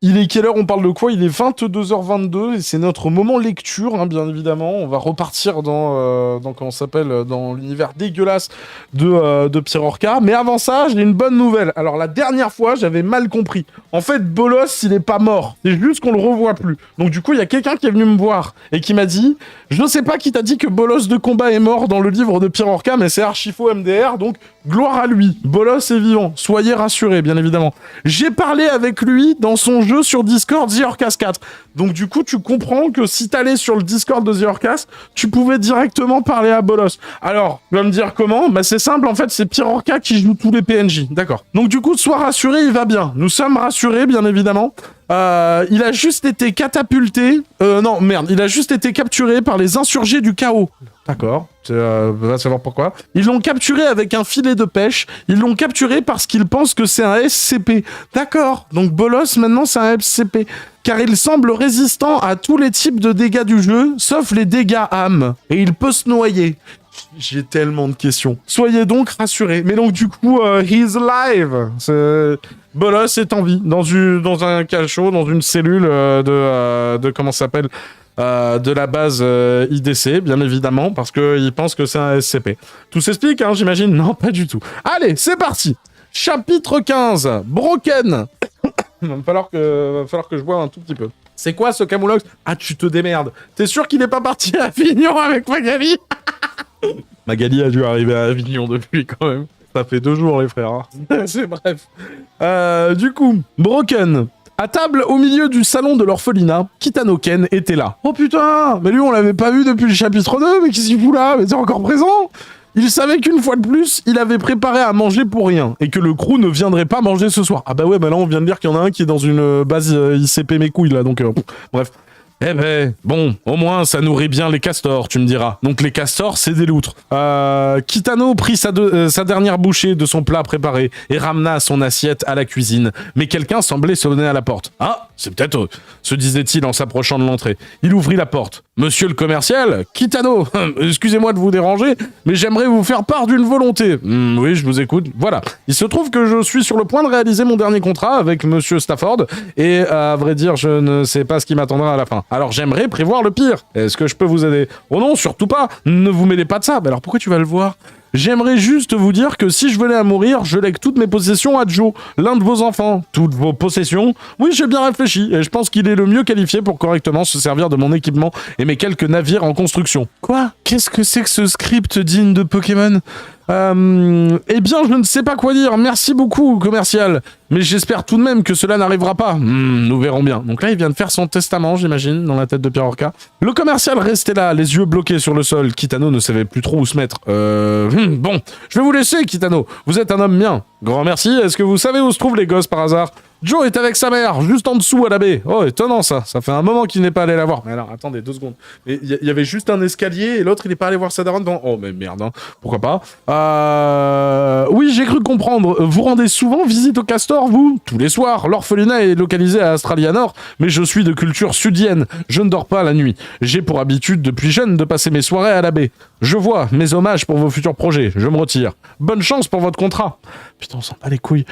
Il est quelle heure? On parle de quoi? Il est 22h22 et c'est notre moment lecture, hein, bien évidemment. On va repartir dans comment ça s'appelle, dans l'univers dégueulasse de Pierre Orca. Mais avant ça, j'ai une bonne nouvelle. Alors, la dernière fois, j'avais mal compris. En fait, Bolos, il est pas mort. C'est juste qu'on le revoit plus. Donc, du coup, il y a quelqu'un qui est venu me voir et qui m'a dit, je sais pas qui t'a dit que Bolos de combat est mort dans le livre de Pierre Orca, mais c'est archifaux MDR, donc gloire à lui. Bolos est vivant. Soyez rassurés, bien évidemment. J'ai parlé avec lui dans son jeu sur Discord The Orcas 4. Donc du coup, tu comprends que si t'allais sur le Discord de The Orcas, tu pouvais directement parler à Bolos. Alors, tu vas me dire comment? Bah c'est simple, en fait, c'est Pierre Orca qui joue tous les PNJ. D'accord. Donc du coup, sois rassuré, il va bien. Nous sommes rassurés, bien évidemment. Il a juste été catapulté... non, merde. Il a juste été capturé par les insurgés du chaos. D'accord. Va savoir pourquoi. Ils l'ont capturé avec un filet de pêche. Ils l'ont capturé parce qu'ils pensent que c'est un SCP. D'accord. Donc Bolos, maintenant, c'est un SCP. Car il semble résistant à tous les types de dégâts du jeu, sauf les dégâts âme. Et il peut se noyer. J'ai tellement de questions. Soyez donc rassurés. Mais donc, du coup, he's alive. Bolos est en vie. Dans un cachot, dans une cellule de comment ça s'appelle, de la base IDC, bien évidemment, parce qu'il pense que c'est un SCP. Tout s'explique, hein, j'imagine? Non, pas du tout. Allez, c'est parti. Chapitre 15. Broken. Va falloir que je boive un tout petit peu. C'est quoi ce camoulox? Ah, tu te démerdes. T'es sûr qu'il n'est pas parti à Avignon avec Magali? Magali a dû arriver à Avignon depuis, quand même. Ça fait 2 jours, les frères. Hein. C'est bref. Du coup, Broken. À table, au milieu du salon de l'orphelinat, Kitano Ken était là. Oh putain, mais lui on l'avait pas vu depuis le chapitre 2, mais qu'est-ce qu'il fout là? Mais c'est encore présent? Il savait qu'une fois de plus, il avait préparé à manger pour rien, et que le crew ne viendrait pas manger ce soir. Ah bah ouais, bah là on vient de dire qu'il y en a un qui est dans une base ICP mes couilles là, donc bref. Eh ben, bon, au moins ça nourrit bien les castors, tu me diras. Donc les castors, c'est des loutres. Kitano prit sa dernière bouchée de son plat préparé et ramena son assiette à la cuisine. Mais quelqu'un semblait sonner à la porte. Ah, c'est peut-être eux, se disait-il en s'approchant de l'entrée. Il ouvrit la porte. Monsieur le commercial, Kitano, excusez-moi de vous déranger, mais j'aimerais vous faire part d'une volonté. Oui, je vous écoute. Voilà. Il se trouve que je suis sur le point de réaliser mon dernier contrat avec Monsieur Stafford, et à vrai dire, je ne sais pas ce qui m'attendra à la fin. Alors j'aimerais prévoir le pire. Est-ce que je peux vous aider? Oh non, surtout pas. Ne vous mêlez pas de ça. Mais alors pourquoi tu vas le voir? J'aimerais juste vous dire que si je venais à mourir, je lègue toutes mes possessions à Joe, l'un de vos enfants. Toutes vos possessions? Oui, j'ai bien réfléchi, et je pense qu'il est le mieux qualifié pour correctement se servir de mon équipement et mes quelques navires en construction. Quoi? Qu'est-ce que c'est que ce script digne de Pokémon? Eh bien, je ne sais pas quoi dire. Merci beaucoup, commercial. Mais j'espère tout de même que cela n'arrivera pas. Nous verrons bien. Donc là, il vient de faire son testament, j'imagine, dans la tête de Pierre Orca. Le commercial restait là, les yeux bloqués sur le sol. Kitano ne savait plus trop où se mettre. Bon, je vais vous laisser, Kitano. Vous êtes un homme bien. Grand merci. Est-ce que vous savez où se trouvent les gosses par hasard? Joe est avec sa mère, juste en dessous à la baie. Oh, étonnant ça. Ça fait un moment qu'il n'est pas allé la voir. Mais alors, attendez 2 secondes. Il y avait juste un escalier et l'autre, il n'est pas allé voir sa daronne devant. Oh, mais merde, hein. Pourquoi pas? Oui, j'ai cru comprendre. Vous rendez souvent visite au castor, vous? Tous les soirs. L'orphelinat est localisé à Australianor, mais je suis de culture sudienne. Je ne dors pas la nuit. J'ai pour habitude depuis jeune de passer mes soirées à la baie. Je vois, mes hommages pour vos futurs projets. Je me retire. Bonne chance pour votre contrat. Putain, on s'en bat les couilles.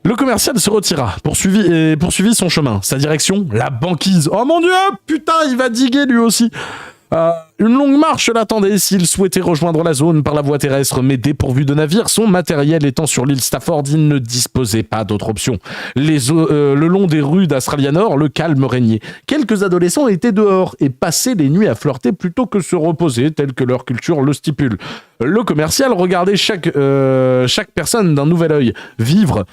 Le commercial se retira, poursuivit son chemin. Sa direction, la banquise. Oh mon dieu, putain, il va diguer lui aussi. Une longue marche l'attendait s'il souhaitait rejoindre la zone par la voie terrestre, mais dépourvu de navire, son matériel étant sur l'île Stafford, il ne disposait pas d'autre option. Le long des rues d'Australianor, le calme régnait. Quelques adolescents étaient dehors et passaient les nuits à flirter plutôt que se reposer, tel que leur culture le stipule. Le commercial regardait chaque personne d'un nouvel œil. Vivre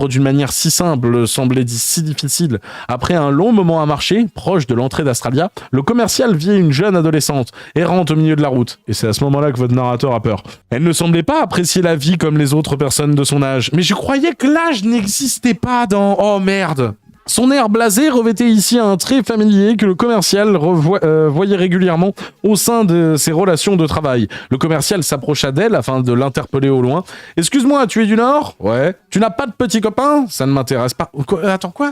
d'une manière si simple semblait si difficile. Après un long moment à marcher, proche de l'entrée d'Australia, le commercial vit une jeune adolescente, errante au milieu de la route. Et c'est à ce moment-là que votre narrateur a peur. Elle ne semblait pas apprécier la vie comme les autres personnes de son âge. Mais je croyais que l'âge n'existait pas dans... Oh merde! Son air blasé revêtait ici un trait familier que le commercial voyait régulièrement au sein de ses relations de travail. Le commercial s'approcha d'elle afin de l'interpeller au loin. « Excuse-moi, tu es du Nord ? Ouais. Tu n'as pas de petit copain ? Ça ne m'intéresse pas. Attends, quoi ?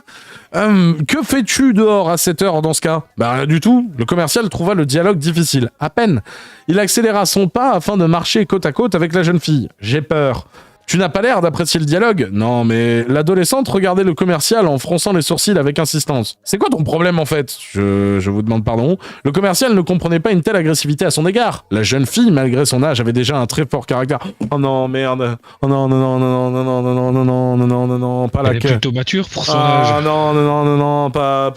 Que fais-tu dehors à cette heure dans ce cas ? Bah rien du tout. » Le commercial trouva le dialogue difficile. À peine. Il accéléra son pas afin de marcher côte à côte avec la jeune fille. « J'ai peur. » Tu n'as pas l'air d'apprécier le dialogue. Non, mais l'adolescente regardait le commercial en fronçant les sourcils avec insistance. C'est quoi ton problème en fait ? Je vous demande pardon. Le commercial ne comprenait pas une telle agressivité à son égard. La jeune fille, malgré son âge, avait déjà un très fort caractère. Oh non, merde. Oh non, non, non, non, non, non, non, non, non, non, non, non, non, non, pas la Elle est plutôt mature pour son âge. Ah non, non, non, non, non, pas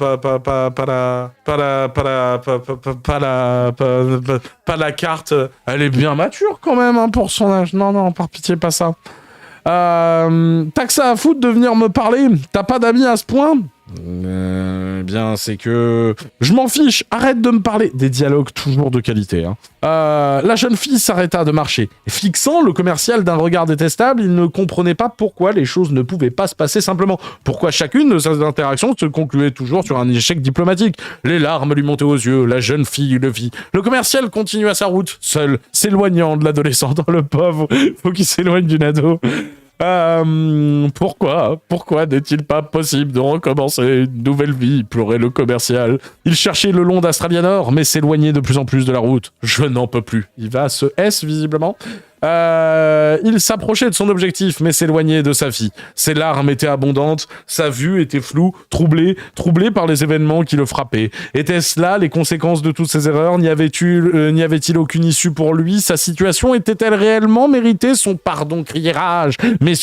la carte. Elle est bien mature quand même hein, pour son âge. Non, non, par pitié, pas ça. T'as que ça à foutre de venir me parler. T'as pas d'amis à ce point ? Bien, c'est que... Je m'en fiche, arrête de me parler. Des dialogues toujours de qualité. Hein. La jeune fille s'arrêta de marcher. Fixant le commercial d'un regard détestable, il ne comprenait pas pourquoi les choses ne pouvaient pas se passer simplement. Pourquoi chacune de ces interactions se concluait toujours sur un échec diplomatique. Les larmes lui montaient aux yeux, la jeune fille le vit. Le commercial continua sa route, seul, s'éloignant de l'adolescente. Le pauvre, faut qu'il s'éloigne d'une ado. Pourquoi n'est-il pas possible de recommencer une nouvelle vie, pleurait le commercial. Il cherchait le long d'Astralianor, mais s'éloignait de plus en plus de la route. Je n'en peux plus. Il va se S, visiblement. Il s'approchait de son objectif, mais s'éloignait de sa fille. Ses larmes étaient abondantes, sa vue était floue, troublée par les événements qui le frappaient. Étaient-ce là les conséquences de toutes ces erreurs ? N'y avait-il aucune issue pour lui ? Sa situation était-elle réellement méritée son pardon ? Criait Rage, mais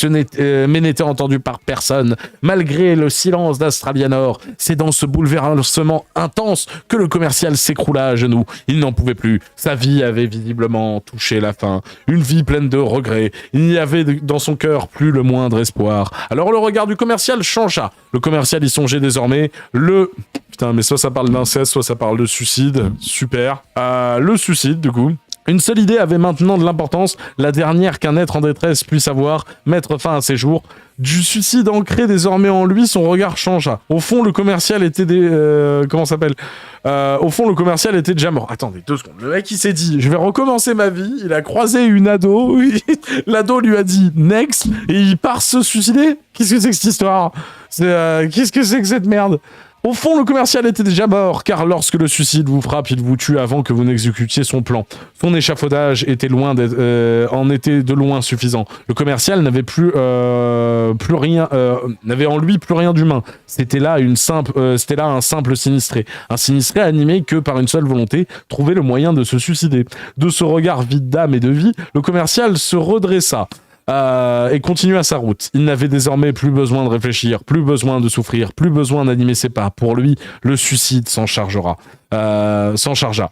n'était entendu par personne. Malgré le silence d'Astralianor, c'est dans ce bouleversement intense que le commercial s'écroula à genoux. Il n'en pouvait plus. Sa vie avait visiblement touché la fin. Une vie pleine de regrets. Il n'y avait dans son cœur plus le moindre espoir. Alors le regard du commercial changea. Le commercial y songeait désormais. Putain, mais soit ça parle d'inceste, soit ça parle de suicide. Super. Le suicide, du coup. Une seule idée avait maintenant de l'importance, la dernière qu'un être en détresse puisse avoir, mettre fin à ses jours. Du suicide ancré désormais en lui, son regard changea. Au fond, le commercial était au fond, le commercial était déjà mort. Attendez, 2 secondes. Le mec, il s'est dit, je vais recommencer ma vie. Il a croisé une ado. L'ado lui a dit, next. Et il part se suicider. Qu'est-ce que c'est que cette histoire ? Qu'est-ce que c'est que cette merde ? Au fond, le commercial était déjà mort, car lorsque le suicide vous frappe, il vous tue avant que vous n'exécutiez son plan. Son échafaudage était en était de loin suffisant. Le commercial n'avait n'avait en lui plus rien d'humain. C'était là un simple sinistré. Un sinistré animé que par une seule volonté, trouver le moyen de se suicider. De ce regard vide d'âme et de vie, le commercial se redressa. Et continua sa route. Il n'avait désormais plus besoin de réfléchir, plus besoin de souffrir, plus besoin d'animer ses pas. Pour lui, le suicide s'en chargea,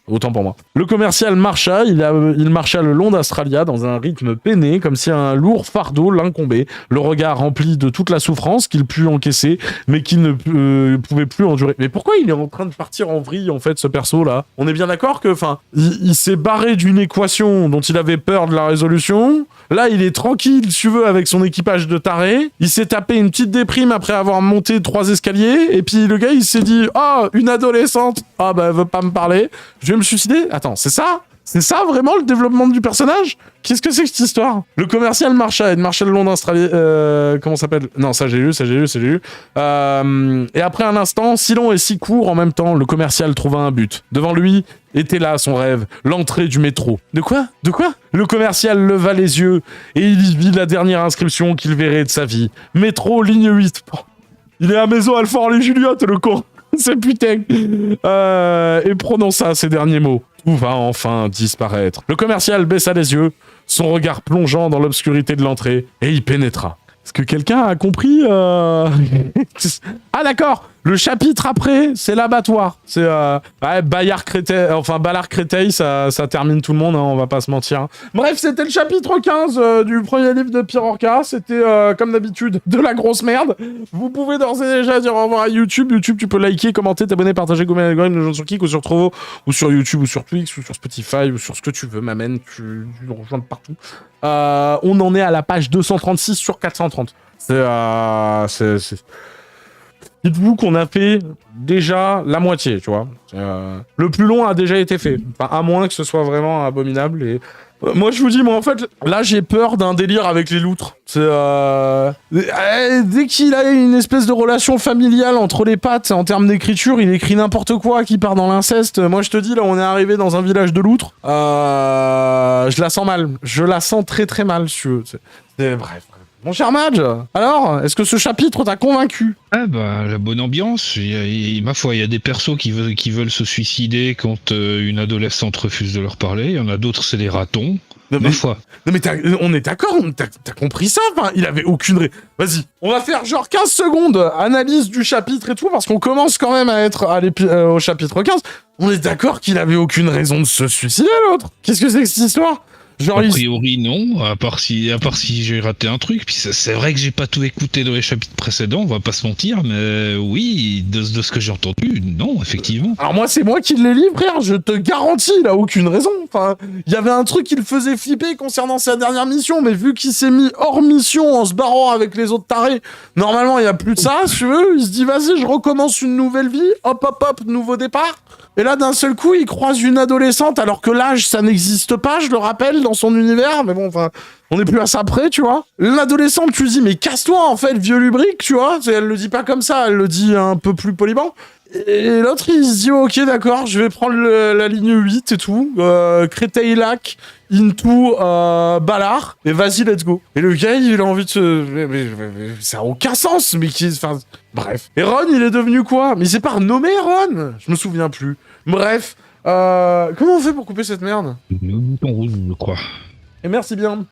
autant pour moi. Le commercial marcha, il marcha le long d'Astralia dans un rythme peiné, comme si un lourd fardeau l'incombait, le regard rempli de toute la souffrance qu'il put encaisser, mais qu'il ne pouvait plus endurer. Mais pourquoi il est en train de partir en vrille, en fait, ce perso-là ? On est bien d'accord que, il s'est barré d'une équation dont il avait peur de la résolution. Là, il est tranquille, si tu veux, avec son équipage de tarés. Il s'est tapé une petite déprime après avoir monté 3 escaliers. Et puis, le gars, il s'est dit, une adolescente. Elle veut pas me parler. Je vais me suicider. Attends, c'est ça ? C'est ça, vraiment, le développement du personnage ? Qu'est-ce que c'est que cette histoire ? Le commercial marchait le long d'Australie. Comment ça s'appelle ? Non, ça j'ai lu. Et après un instant, si long et si court en même temps, le commercial trouva un but. Devant lui était là son rêve, l'entrée du métro. De quoi ? Le commercial leva les yeux et il vit la dernière inscription qu'il verrait de sa vie. Métro, ligne 8. Il est à Maison Alfort les Juliottes, le con. C'est putain. Et prononça ces derniers mots. Tout va enfin disparaître. Le commercial baissa les yeux, son regard plongeant dans l'obscurité de l'entrée, et y pénétra. Est-ce que quelqu'un a compris Ah d'accord. Le chapitre après, c'est l'abattoir. C'est Ballard Créteil, ça termine tout le monde, hein, on va pas se mentir. Bref, c'était le chapitre 15 du premier livre de Pierre Orca. C'était, comme d'habitude, de la grosse merde. Vous pouvez d'ores et déjà dire au revoir à YouTube. YouTube, tu peux liker, commenter, t'abonner, partager, gommer l'algorithme, nous sur Kik ou sur Trovo, ou sur YouTube, ou sur Twix, ou sur Spotify, ou sur ce que tu veux, m'amène, tu nous rejoins de partout. On en est à la page 236 sur 430. Dites-vous qu'on a fait déjà la moitié, tu vois. Le plus long a déjà été fait. Enfin, à moins que ce soit vraiment abominable. Et moi, je vous dis, en fait, là, j'ai peur d'un délire avec les loutres. Dès qu'il a une espèce de relation familiale entre les pattes, en termes d'écriture, il écrit n'importe quoi qui part dans l'inceste. Moi, je te dis, là, on est arrivé dans un village de loutres. Je la sens mal. Je la sens très, très mal, si tu veux. Bref. Mon cher Madge, alors, est-ce que ce chapitre t'a convaincu? Ah bah, la bonne ambiance. Ma foi, il y a des persos qui veulent se suicider quand une adolescente refuse de leur parler. Il y en a d'autres, c'est des ratons. Ma foi. Non mais on est d'accord, t'as compris ça? Enfin, il avait aucune... Vas-y, on va faire genre 15 secondes, analyse du chapitre et tout, parce qu'on commence quand même à être au chapitre 15. On est d'accord qu'il avait aucune raison de se suicider, l'autre? Qu'est-ce que c'est que cette histoire? Genre, A priori, non, à part si j'ai raté un truc. Puis c'est vrai que j'ai pas tout écouté dans les chapitres précédents, on va pas se mentir, mais oui, de ce que j'ai entendu, non, effectivement. Alors moi, c'est moi qui l'ai lu, frère, je te garantis, il a aucune raison. Enfin, il y avait un truc qui le faisait flipper concernant sa dernière mission, mais vu qu'il s'est mis hors mission en se barrant avec les autres tarés, normalement, il y a plus de ça, si tu veux. Il se dit, vas-y, je recommence une nouvelle vie, hop, hop, hop, nouveau départ. Et là, d'un seul coup, il croise une adolescente, alors que l'âge, ça n'existe pas, je le rappelle, dans son univers, mais bon, enfin, on n'est plus à ça près, tu vois. L'adolescente, tu dis, mais casse-toi, en fait, vieux lubrique, tu vois. Elle le dit pas comme ça, elle le dit un peu plus poliment. Et l'autre, il se dit, ok, d'accord, je vais prendre la ligne 8 et tout, Créteil-Lac, into Ballard, et vas-y, let's go. Et le gars, il a envie de se... Mais ça a aucun sens, mais qui... Enfin, bref. Et Ron, il est devenu quoi? Mais c'est pas renommé, Ron? Je me souviens plus. Bref, comment on fait pour couper cette merde? Le bouton rouge, je crois. Et merci bien.